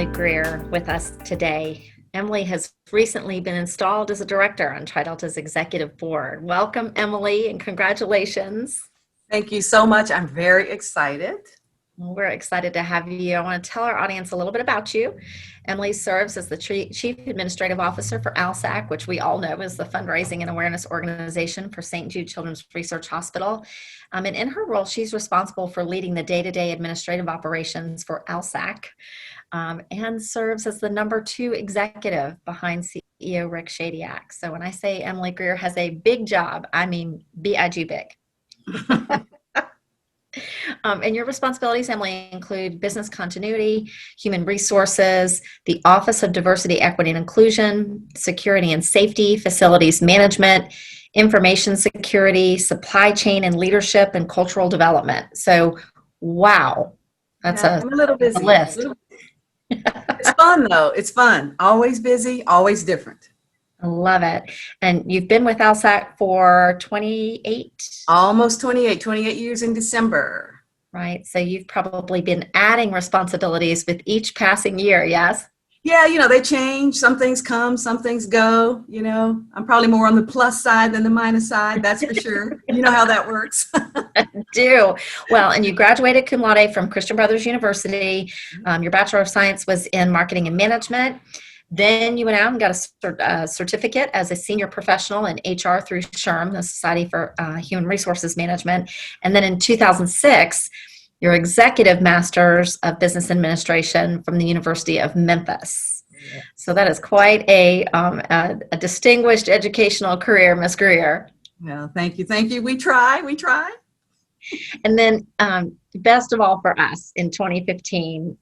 Emily Greer with us today. Emily has recently been installed as a director on TriDelta's executive board. Welcome, Emily, and congratulations. Thank you so much. I'm very excited. Well, we're excited to have you. I want to tell our audience a little bit about you. Emily serves as the Chief Administrative Officer for ALSAC, which we all know is the fundraising and awareness organization for St. Jude Children's Research Hospital. And in her role, she's responsible for leading the day-to-day administrative operations for ALSAC. And serves as the #2 executive behind CEO Rick Shadyac. So when I say Emily Greer has a big job, I mean big. And your responsibilities, Emily, include business continuity, human resources, the Office of Diversity, Equity, and Inclusion, security and safety, facilities management, information security, supply chain and leadership, and cultural development. So, wow, that's I'm a little busy. a list. It's fun though. It's fun. Always busy, always different. I love it. And you've been with ALSAC for 28? Almost 28 years in December. Right. So you've probably been adding responsibilities with each passing year, yes? Yeah, they change. Some things come, some things go. I'm probably more on the plus side than the minus side, that's for sure. You know how that works. Do. Well, and you graduated cum laude from Christian Brothers University. Your Bachelor of Science was in Marketing and Management. Then you went out and got a certificate as a senior professional in HR through SHRM, the Society for Human Resources Management. And then in 2006, your Executive Master's of Business Administration from the University of Memphis. Yeah. So that is quite a distinguished educational career, Ms. Greer. Well, thank you. We try. And then best of all for us, in 2015,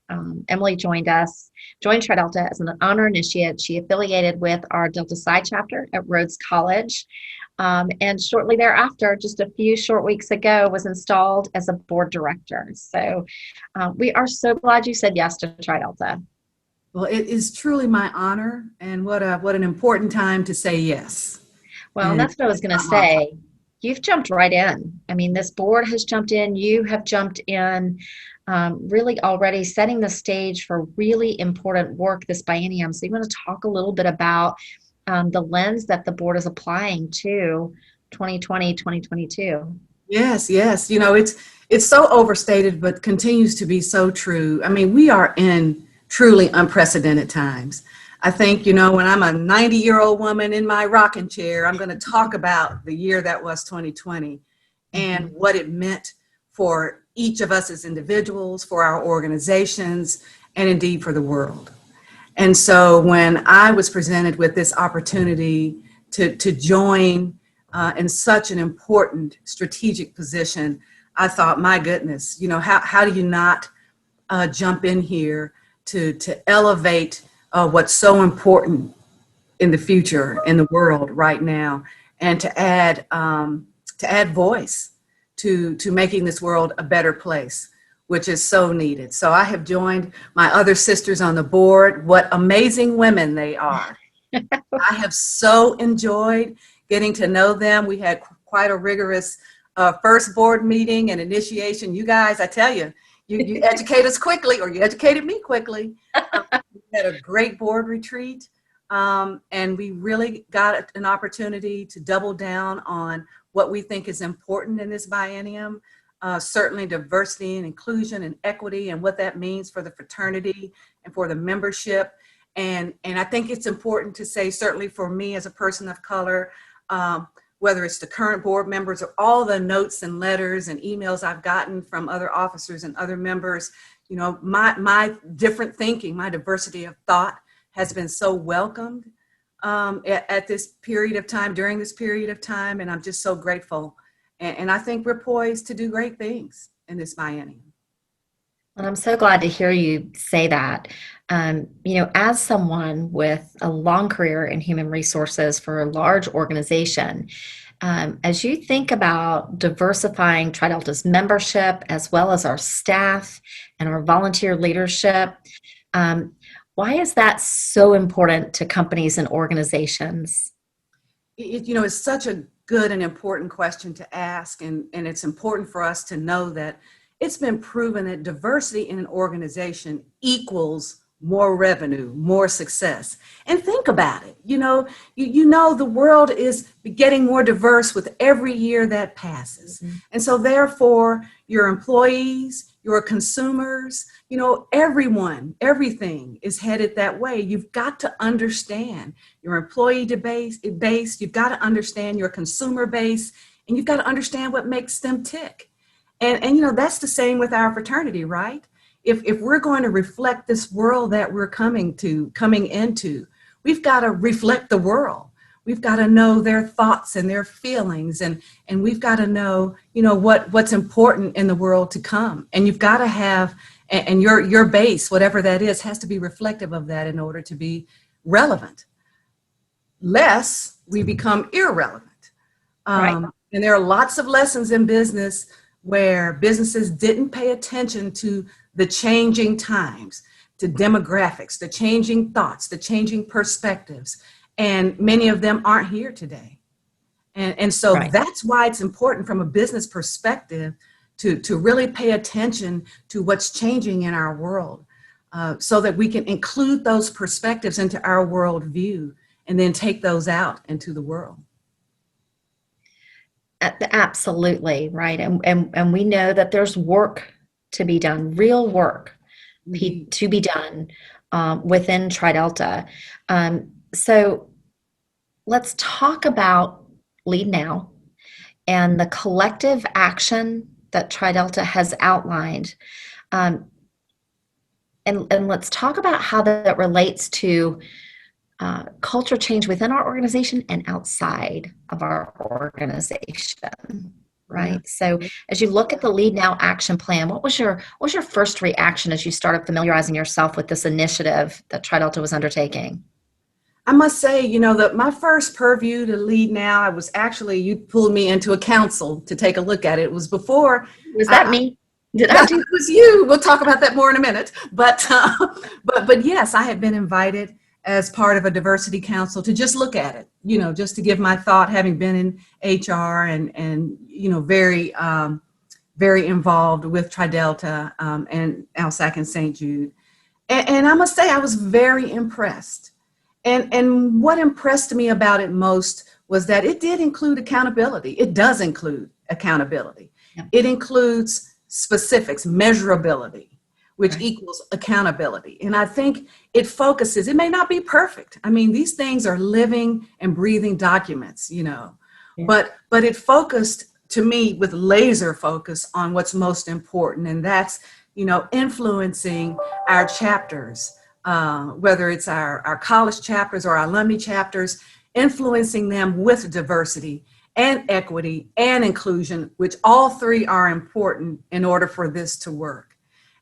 Emily joined TriDelta as an honor initiate. She affiliated with our Delta Psi chapter at Rhodes College. And shortly thereafter, just a few short weeks ago, was installed as a board director. So we are so glad you said yes to TriDelta. Well, it is truly my honor, and what an important time to say yes. Well, and that's what I was going to say. You've jumped right in. I mean, this board has jumped in. You have jumped in, really already setting the stage for really important work this biennium. So you want to talk a little bit about the lens that the board is applying to 2020, 2022. Yes. It's so overstated, but continues to be so true. I mean, we are in truly unprecedented times. I think, when I'm a 90-year-old woman in my rocking chair, I'm going to talk about the year that was 2020 and what it meant for each of us as individuals, for our organizations, and indeed for the world. And so when I was presented with this opportunity to join in such an important strategic position, I thought, my goodness, how do you not jump in here to elevate what's so important in the future in the world right now, and to add voice to making this world a better place, which is so needed. So I have joined my other sisters on the board. What amazing women they are. I have so enjoyed getting to know them. We had quite a rigorous first board meeting and initiation. You guys, I tell you, you educate us quickly, or you educated me quickly. We had a great board retreat, and we really got an opportunity to double down on what we think is important in this biennium. Certainly diversity and inclusion and equity, and what that means for the fraternity and for the membership. And I think it's important to say, certainly for me as a person of color, whether it's the current board members or all the notes and letters and emails I've gotten from other officers and other members, my different thinking, my diversity of thought has been so welcomed at this period of time, during this period of time. And I'm just so grateful. And I think we're poised to do great things in this biennium. And I'm so glad to hear you say that. As someone with a long career in human resources for a large organization, as you think about diversifying TriDelta's membership as well as our staff and our volunteer leadership, why is that so important to companies and organizations? It's such a good and important question to ask, and it's important for us to know that it's been proven that diversity in an organization equals more revenue, more success. And think about it. You know the world is getting more diverse with every year that passes. Mhm. And so therefore, your employees, your consumers, everyone, everything is headed that way. You've got to understand your employee base, you've got to understand your consumer base, and you've got to understand what makes them tick. And that's the same with our fraternity, right? If we're going to reflect this world that we're coming into, we've got to reflect the world. We've got to know their thoughts and their feelings, and we've got to know, what's important in the world to come. And you've got to have, and your base, whatever that is, has to be reflective of that in order to be relevant. Lest we become irrelevant. Right. And there are lots of lessons in business where businesses didn't pay attention to the changing times, to demographics, the changing thoughts, the changing perspectives. And many of them aren't here today. And so Right. that's why it's important from a business perspective to really pay attention to what's changing in our world, so that we can include those perspectives into our worldview and then take those out into the world. Absolutely, right. And we know that there's work to be done, real work to be done within TriDelta. So let's talk about Lead Now and the collective action that TriDelta has outlined. And let's talk about how that relates to culture change within our organization and outside of our organization, right? Yeah. So as you look at the Lead Now action plan, what was your first reaction as you started familiarizing yourself with this initiative that TriDelta was undertaking? I must say, that my first purview to Lead Now, I was actually, you pulled me into a council to take a look at it. It was before. Was that me? Did I That do? was you. We'll talk about that more in a minute. But yes, I had been invited as part of a diversity council to just look at it, just to give my thought, having been in HR and very very involved with TriDelta and ALSAC and St. Jude. And I must say I was very impressed. And what impressed me about it most was that it did include accountability. It does include accountability. Yeah. It includes specifics, measurability, which Right. equals accountability. And I think it focuses, it may not be perfect. I mean, these things are living and breathing documents, Yeah. but it focused to me with laser focus on what's most important. And that's, influencing our chapters, whether it's our college chapters or our alumni chapters, influencing them with diversity and equity and inclusion, which all three are important in order for this to work.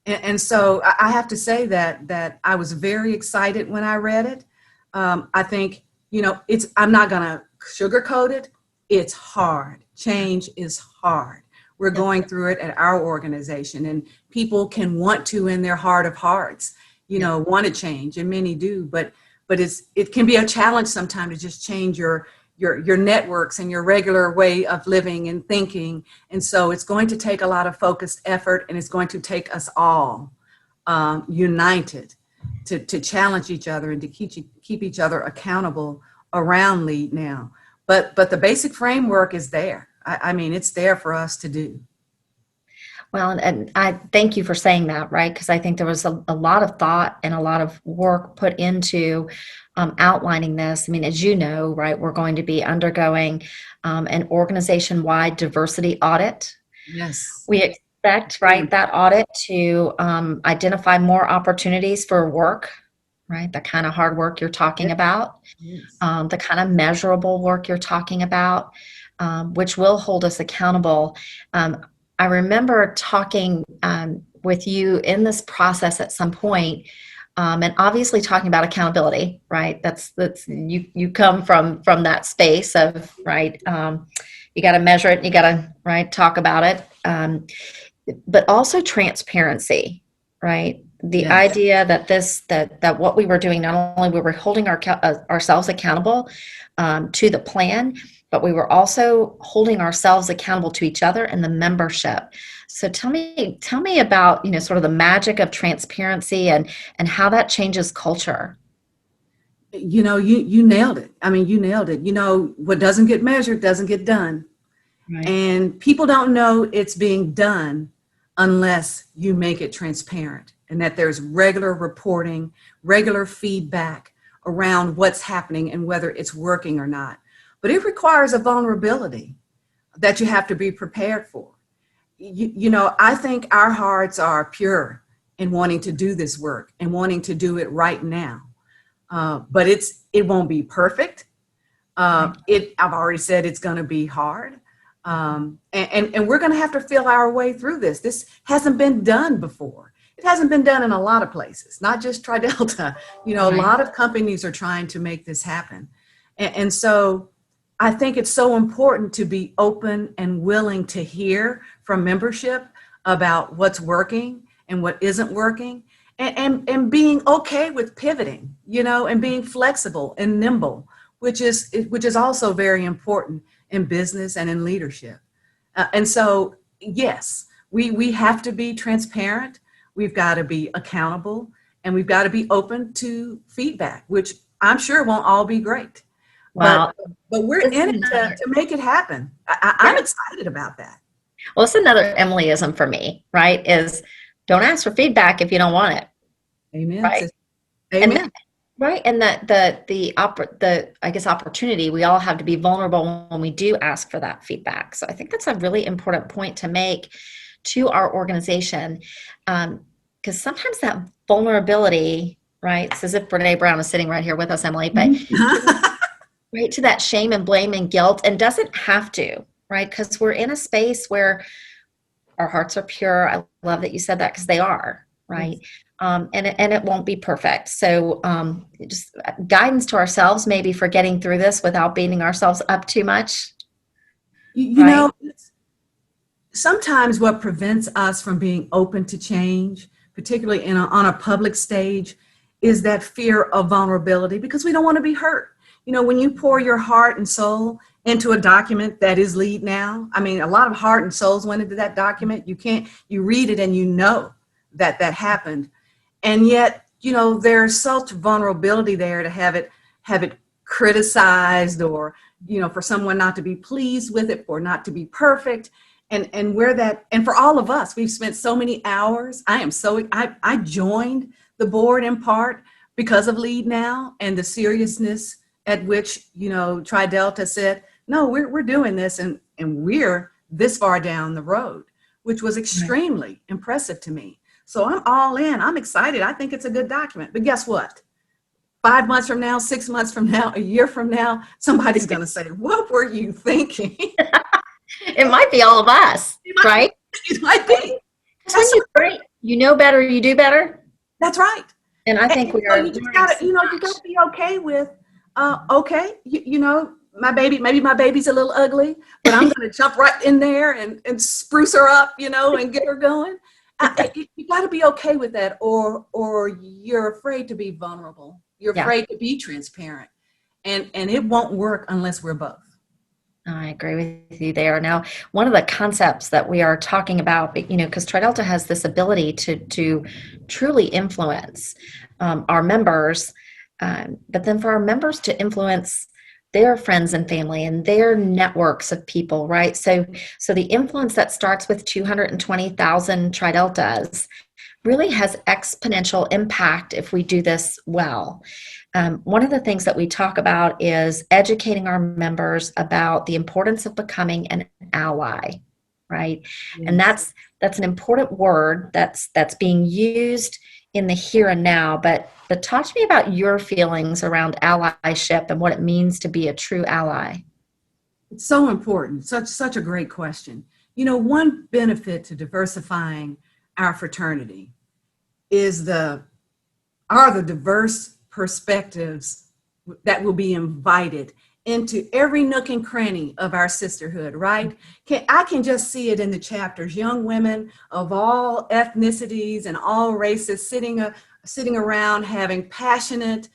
And so I have to say that I was very excited when I read it. I think, I'm not going to sugarcoat it. It's hard. Change is hard. We're going through it at our organization, and people can want to, in their heart of hearts, want to change, and many do, but it can be a challenge sometimes to just change your networks and your regular way of living and thinking. And so it's going to take a lot of focused effort, and it's going to take us all united to challenge each other and to keep each other accountable around Lead Now. But the basic framework is there. I mean, it's there for us to do. Well, and I thank you for saying that, right? Because I think there was a lot of thought and a lot of work put into outlining this. I mean, as you know, right, we're going to be undergoing an organization-wide diversity audit. Yes. We expect, right, that audit to identify more opportunities for work, right? The kind of hard work you're talking about, Yes. the kind of measurable work you're talking about, which will hold us accountable. I remember talking with you in this process at some point, and obviously talking about accountability, right? That's you come from that space of, right. You got to measure it. You got to, right, talk about it, but also transparency, right? The Yes. idea that that what we were doing, not only we were holding ourselves accountable to the plan, but we were also holding ourselves accountable to each other and the membership. So tell me about, sort of the magic of transparency and how that changes culture. You nailed it. I mean, you nailed it. What doesn't get measured doesn't get done. Right. And people don't know it's being done unless you make it transparent and that there's regular reporting, regular feedback around what's happening and whether it's working or not. But it requires a vulnerability that you have to be prepared for. I think our hearts are pure in wanting to do this work and wanting to do it right now. But it won't be perfect. I've already said it's going to be hard. And we're going to have to feel our way through this. This hasn't been done before. It hasn't been done in a lot of places, not just TriDelta. A lot of companies are trying to make this happen. And so I think it's so important to be open and willing to hear from membership about what's working and what isn't working, and being okay with pivoting, and being flexible and nimble, which is also very important in business and in leadership. And so, yes, we have to be transparent. We've got to be accountable, and we've got to be open to feedback, which I'm sure won't all be great. Well, But we're in it to make it happen. I'm excited about that. well, it's another Emilyism for me, right? Is don't ask for feedback if you don't want it. Amen. Right. Amen. Right. And the I guess opportunity, we all have to be vulnerable when we do ask for that feedback. So I think that's a really important point to make to our organization. Because sometimes that vulnerability, right? It's as if Brene Brown is sitting right here with us, Emily, but right to that shame and blame and guilt, and doesn't have to, right? Because we're in a space where our hearts are pure. I love that you said that, because they are, right? And it won't be perfect. So just guidance to ourselves, maybe, for getting through this without beating ourselves up too much. Right? Sometimes what prevents us from being open to change, particularly on a public stage, is that fear of vulnerability, because we don't want to be hurt. When you pour your heart and soul into a document that is LEADDD now, I mean, a lot of heart and souls went into that document. You read it and that happened. And yet, there's such vulnerability there to have it criticized, or, for someone not to be pleased with it, or not to be perfect. And for all of us, we've spent so many hours. I joined the board in part because of LEADDD now, and the seriousness at which, TriDelta said, no, we're doing this, and we're this far down the road, which was extremely impressive to me. So I'm all in. I'm excited. I think it's a good document. But guess what? 5 months from now, 6 months from now, a year from now, somebody's going to say, what were you thinking? It might be all of us, right? It might be. You know better, you do better. That's right. And I think we are. You just gotta, you gotta be okay with, okay, my baby's a little ugly, but I'm going to jump right in there and spruce her up, and get her going. You got to be okay with that, or you're afraid to be vulnerable. You're afraid to be transparent, and it won't work unless we're both. I agree with you there. Now, one of the concepts that we are talking about, because TriDelta has this ability to truly influence our members, but then for our members to influence their friends and family and their networks of people, right? So the influence that starts with 220,000 TriDeltas really has exponential impact if we do this well. One of the things that we talk about is educating our members about the importance of becoming an ally, right? Yes. And that's an important word that's being used in the here and now, but talk to me about your feelings around allyship and what it means to be a true ally. It's so important. Such a great question. One benefit to diversifying our fraternity are the diverse perspectives that will be invited into every nook and cranny of our sisterhood, right? I can just see it in the chapters. Young women of all ethnicities and all races sitting around having passionate,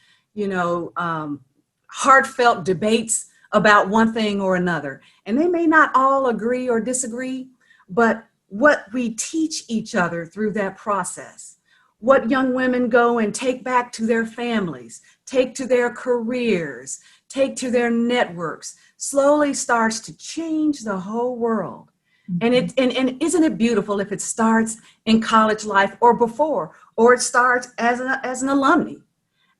heartfelt debates about one thing or another. And they may not all agree or disagree, but what we teach each other through that process, what young women go and take back to their families, take to their careers, take to their networks, slowly starts to change the whole world. And and isn't it beautiful if it starts in college life or before, or it starts as an alumni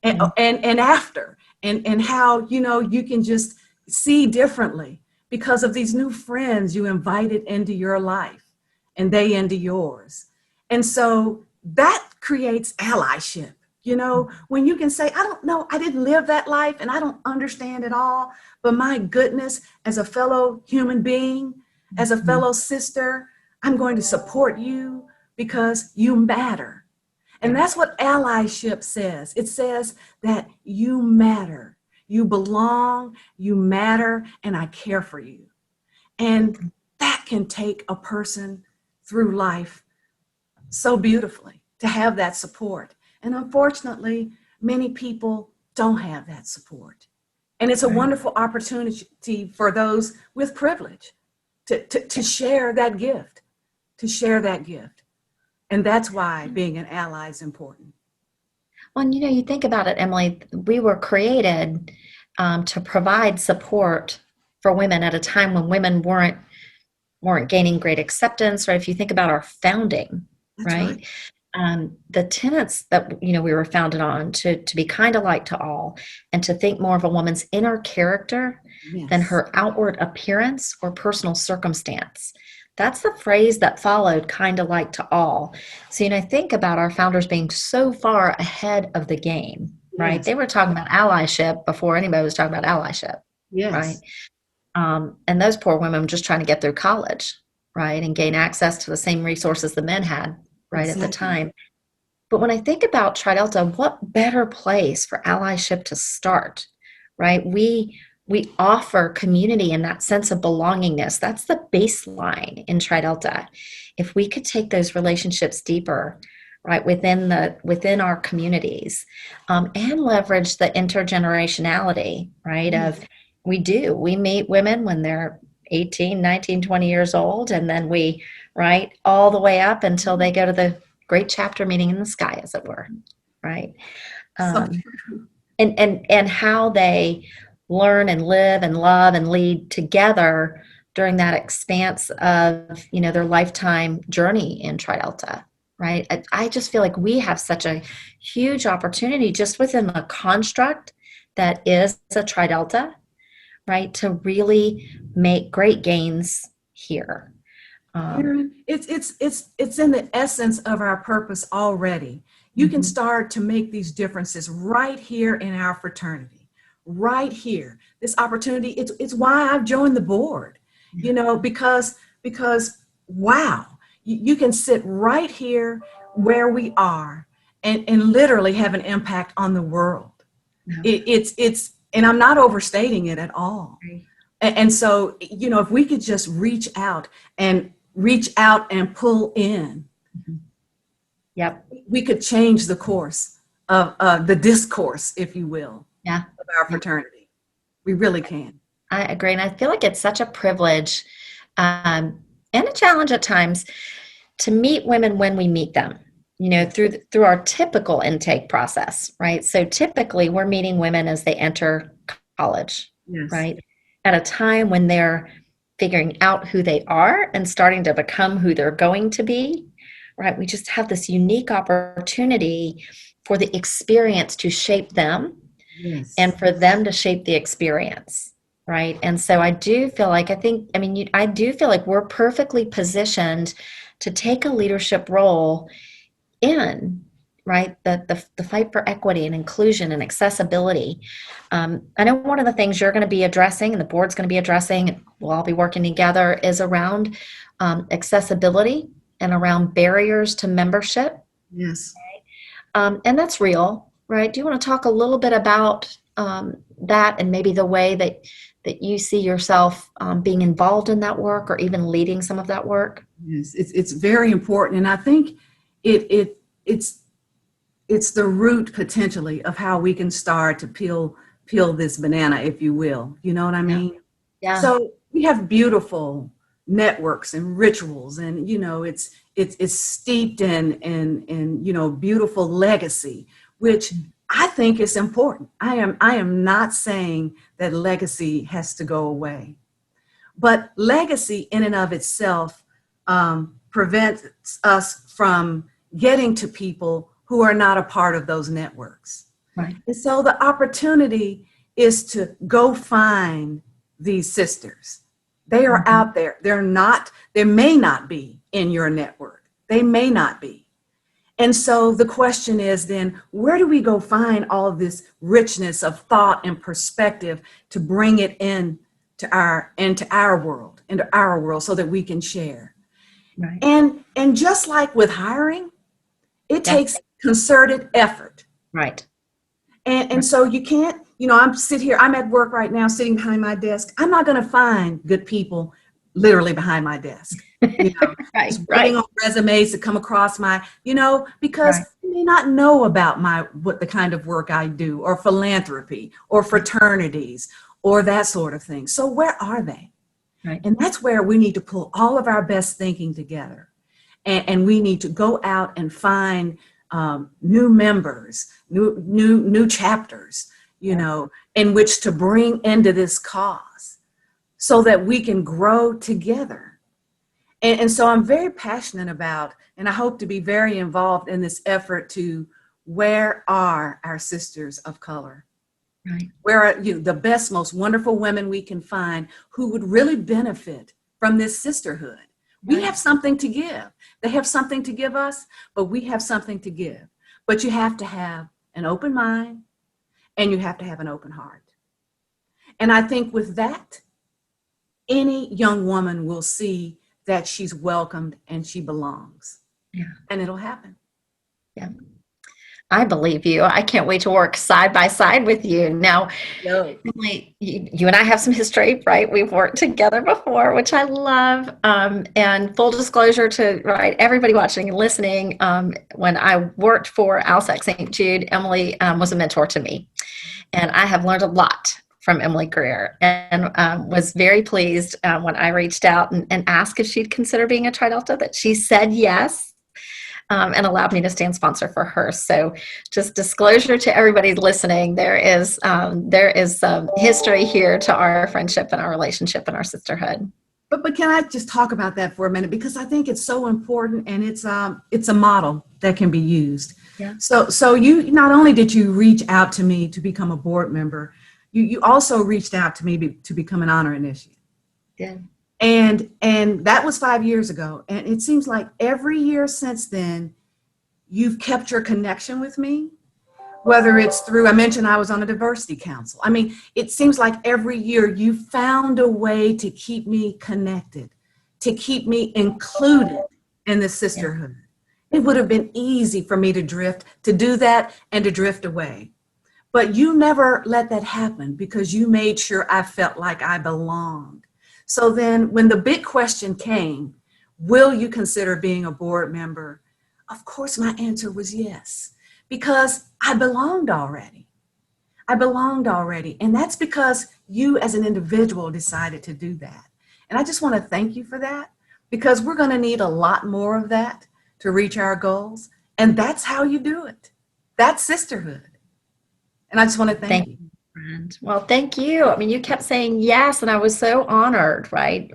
and after, and how, you know, you can just see differently because of these new friends you invited into your life and they into yours. And so that creates allyship. You know, when you can say, I don't know, I didn't live that life and I don't understand it all, but my goodness, as a fellow human being, as a fellow sister, I'm going to support you because you matter. And that's what allyship says. It says that you matter, you belong, you matter, and I care for you. And that can take a person through life so beautifully, to have that support. And unfortunately, many people don't have that support. And it's a wonderful opportunity for those with privilege to share that gift, to share that gift. And that's why being an ally is important. Well, and, you know, you think about it, Emily, we were created to provide support for women at a time when women weren't gaining great acceptance, right? If you think about our founding, That's right? The tenets that, you know, we were founded on to be kind alike to all, and to think more of a woman's inner character than Yes. her outward appearance or personal circumstance. That's the phrase that followed, kind alike to all. So, you know, think about our founders being so far ahead of the game, right? Yes. They were talking about allyship before anybody was talking about allyship, right? Yes. And those poor women were just trying to get through college, right? And gain access to the same resources the men had, right, at the Exactly. time. But when I think about Tri Delta, what better place for allyship to start, right? We offer community and that sense of belongingness. That's the baseline in Tri Delta. If we could take those relationships deeper, right, within our communities, and leverage the intergenerationality, right, Yes. of we meet women when they're 18, 19, 20 years old, and then we, right, all the way up until they go to the great chapter meeting in the sky, as it were, right? So Um, and how they learn and live and love and lead together during that expanse of, you know, their lifetime journey in Tri Delta, right? I just feel like we have such a huge opportunity just within the construct that is a Tri Delta, right, to really make great gains here. Karen, it's in the essence of our purpose already. You can start to make these differences right here in our fraternity, right here. This opportunity, it's why I've joined the board, you know, because wow, you can sit right here where we are and literally have an impact on the world. It's and I'm not overstating it at all. And so, you know, if we could just reach out and pull in, Yep. we could change the course of the discourse, if you will, Yeah. of our fraternity. We really can. I agree. And I feel like it's such a privilege, and a challenge at times, to meet women when we meet them, you know, through our typical intake process, right? So typically we're meeting women as they enter college, Yes. right? At a time when they're figuring out who they are and starting to become who they're going to be, right? We just have this unique opportunity for the experience to shape them Yes. and for them to shape the experience, right? And so I do feel like, I do feel like we're perfectly positioned to take a leadership role in, right, the fight for equity and inclusion and accessibility. I know one of the things you're going to be addressing and the board's going to be addressing, and we'll all be working together, is around accessibility and around barriers to membership. Yes. And that's real, right? Do you want to talk a little bit about that, and maybe the way that you see yourself being involved in that work, or even leading some of that work? Yes. It's very important. And I think it's the root potentially of how we can start to peel this banana, if you will. You know what I Yeah. mean? Yeah. So we have beautiful networks and rituals, and it's steeped in beautiful legacy, which I think is important. I am not saying that legacy has to go away, but legacy in and of itself prevents us from getting to people who are not a part of those networks. Right. And so the opportunity is to go find these sisters. They are out there. They may not be in your network. They may not be. And so the question is then, where do we go find all of this richness of thought and perspective to bring it into our world so that we can share? Right. And just like with hiring, it takes concerted effort. Right. And so you can't, I'm at work right now, sitting behind my desk. I'm not going to find good people literally behind my desk. Right. Writing on resumes to come across because they may not know about what the kind of work I do, or philanthropy, or fraternities, or that sort of thing. So where are they? Right. And that's where we need to pull all of our best thinking together. And we need to go out and find new members, new chapters, in which to bring into this cause so that we can grow together. And so I'm very passionate about, and I hope to be very involved in this effort to, where are our sisters of color? Right. Where are the best, most wonderful women we can find who would really benefit from this sisterhood? We have something to give. They have something to give us, but we have something to give. But you have to have an open mind, and you have to have an open heart. And I think with that, any young woman will see that she's welcomed and she belongs. Yeah. And it'll happen. Yeah. I believe you. I can't wait to work side by side with you. Now, Emily, you and I have some history, right? We've worked together before, which I love. And full disclosure to everybody watching and listening, when I worked for ALSEC St. Jude, Emily was a mentor to me. And I have learned a lot from Emily Greer, and was very pleased when I reached out and asked if she'd consider being a Tri Delta, that she said yes. And allowed me to stand sponsor for her. So just disclosure to everybody listening, there is history here to our friendship and our relationship and our sisterhood. But can I just talk about that for a minute? Because I think it's so important, and it's a model that can be used. Yeah. So you, not only did you reach out to me to become a board member, you also reached out to me to become an honor initiate. Yeah. And that was 5 years ago. And it seems like every year since then, you've kept your connection with me, whether it's through, I mentioned I was on a diversity council. I mean, it seems like every year you found a way to keep me connected, to keep me included in the sisterhood. Yeah. It would have been easy for me to do that and to drift away. But you never let that happen, because you made sure I felt like I belonged. So then when the big question came, will you consider being a board member? Of course, my answer was yes, because I belonged already. And that's because you as an individual decided to do that. And I just want to thank you for that, because we're going to need a lot more of that to reach our goals. And that's how you do it. That's sisterhood. And I just want to thank you. Friend. Well, thank you. I mean, you kept saying yes, and I was so honored, right?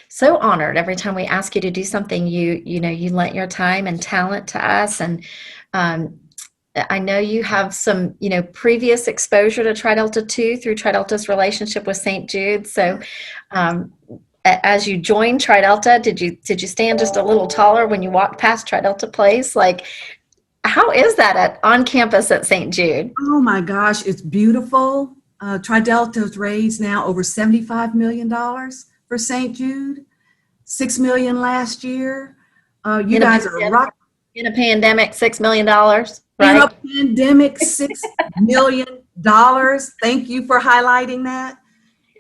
So honored every time we ask you to do something. You lent your time and talent to us, and I know you have some previous exposure to Tri Delta 2 through Tri Delta's relationship with St. Jude. So, as you joined Tri Delta, did you stand just a little taller when you walked past Tri Delta Place? Like, how is that on campus at St. Jude? Oh my gosh, it's beautiful. Tri Delta's raised now over $75 million for St. Jude, $6 million last year. You guys are rock. In a pandemic, $6 million, right? In a pandemic, $6 million. Thank you for highlighting that.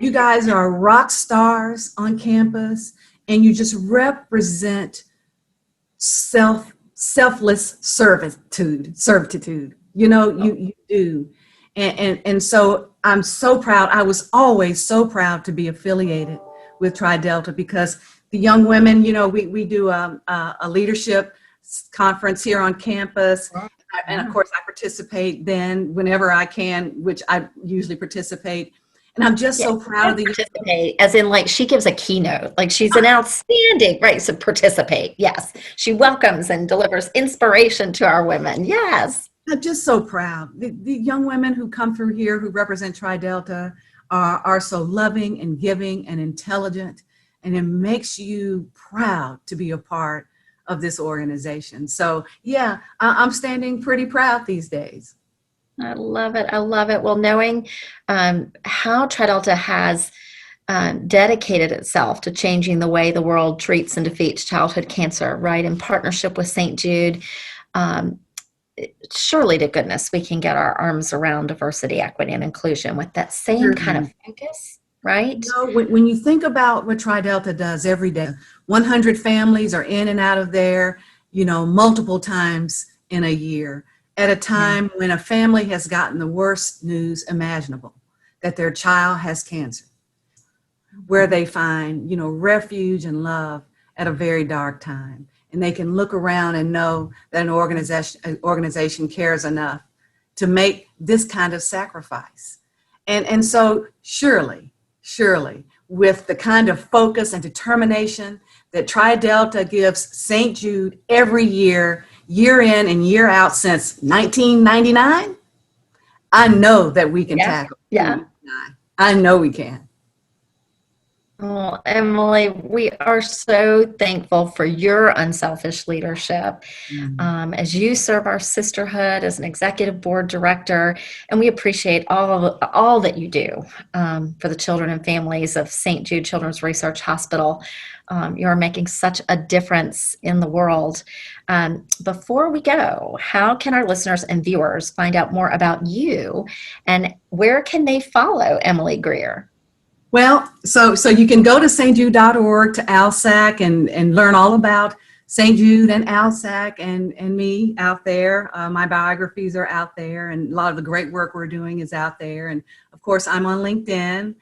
You guys are rock stars on campus, and you just represent selfless servitude. You do. And so I'm so proud. I was always so proud to be affiliated with Tri Delta, because the young women, you know, we do a leadership conference here on campus. And of course, I participate then whenever I can, which I usually participate. And I'm just so proud of the participate, as in like she gives a keynote, like she's an outstanding, right? So participate, yes. She welcomes and delivers inspiration to our women, yes. I'm just so proud. The young women who come through here who represent Tri Delta are so loving and giving and intelligent, and it makes you proud to be a part of this organization. So yeah, I'm standing pretty proud these days. I love it. I love it. Well, knowing how Tri Delta has dedicated itself to changing the way the world treats and defeats childhood cancer, right, in partnership with St. Jude, um, surely to goodness we can get our arms around diversity, equity, and inclusion with that same kind of focus, right? You know, when you think about what Tri Delta does every day, 100 families are in and out of there, you know, multiple times in a year, at a time when a family has gotten the worst news imaginable, that their child has cancer, where they find, you know, refuge and love at a very dark time. And they can look around and know that an organization cares enough to make this kind of sacrifice. And so surely, with the kind of focus and determination that Tri Delta gives St. Jude every year, year in and year out since 1999, I know that we can tackle it. Yeah. I know we can. Well, Emily, we are so thankful for your unselfish leadership as you serve our sisterhood as an executive board director, and we appreciate all that you do for the children and families of St. Jude Children's Research Hospital. You are making such a difference in the world. Before we go, how can our listeners and viewers find out more about you, and where can they follow Emily Greer? Well, so you can go to stjude.org to ALSAC and learn all about St. Jude and ALSAC and me out there. My biographies are out there, and a lot of the great work we're doing is out there. And of course, I'm on LinkedIn.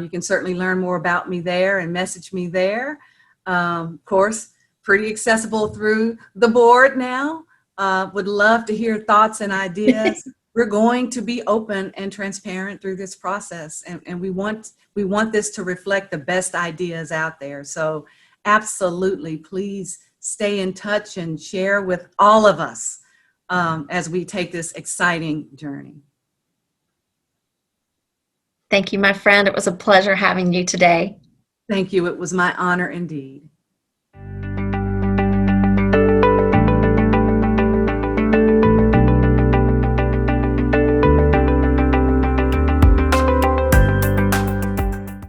You can certainly learn more about me there and message me there. Of course, pretty accessible through the board now. Would love to hear thoughts and ideas. We're going to be open and transparent through this process, and we want this to reflect the best ideas out there. So absolutely, please stay in touch and share with all of us as we take this exciting journey. Thank you, my friend. It was a pleasure having you today. Thank you. It was my honor indeed.